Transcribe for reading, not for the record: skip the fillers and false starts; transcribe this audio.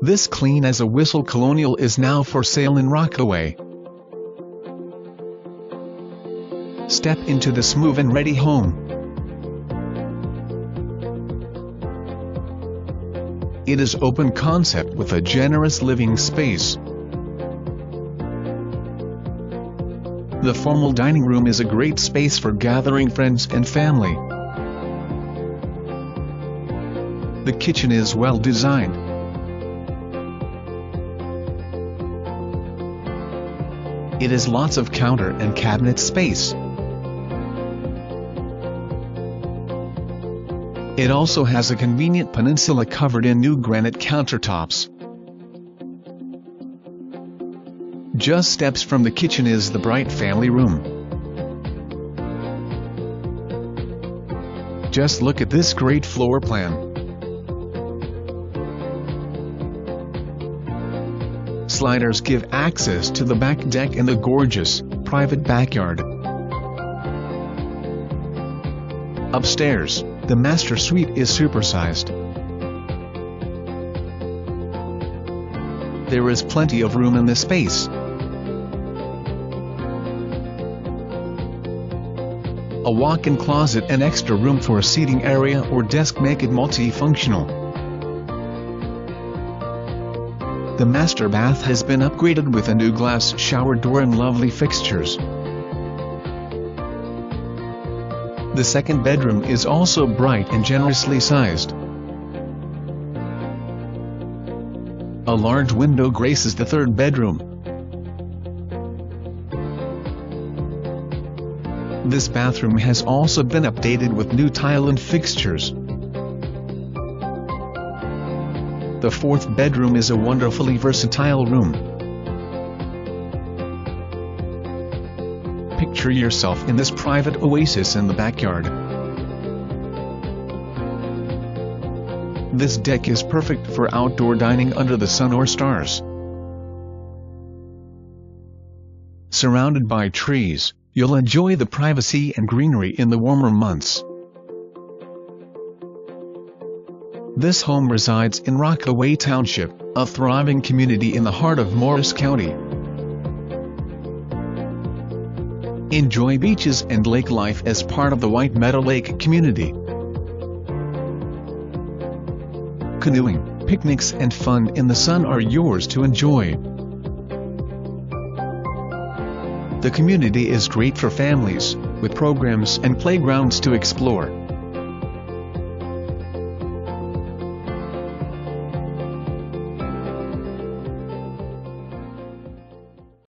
This clean as a Whistle Colonial is now for sale in Rockaway. Step into this move and ready home. It is open concept with a generous living space. The formal dining room is a great space for gathering friends and family. The kitchen is well designed. It has lots of counter and cabinet space. It also has a convenient peninsula covered in new granite countertops. Just steps from the kitchen is the bright family room. Just look at this great floor plan. Sliders give access to the back deck and the gorgeous, private backyard. Upstairs, the master suite is supersized. There is plenty of room in this space. A walk-in closet and extra room for a seating area or desk make it multifunctional. The master bath has been upgraded with a new glass shower door and lovely fixtures. The second bedroom is also bright and generously sized. A large window graces the third bedroom. This bathroom has also been updated with new tile and fixtures. The fourth bedroom is a wonderfully versatile room. Picture yourself in this private oasis in the backyard. This deck is perfect for outdoor dining under the sun or stars. Surrounded by trees, you'll enjoy the privacy and greenery in the warmer months. This home resides in Rockaway Township, a thriving community in the heart of Morris County. Enjoy beaches and lake life as part of the White Meadow Lake Community. Canoeing, picnics and fun in the sun are yours to enjoy. The community is great for families, with programs and playgrounds to explore.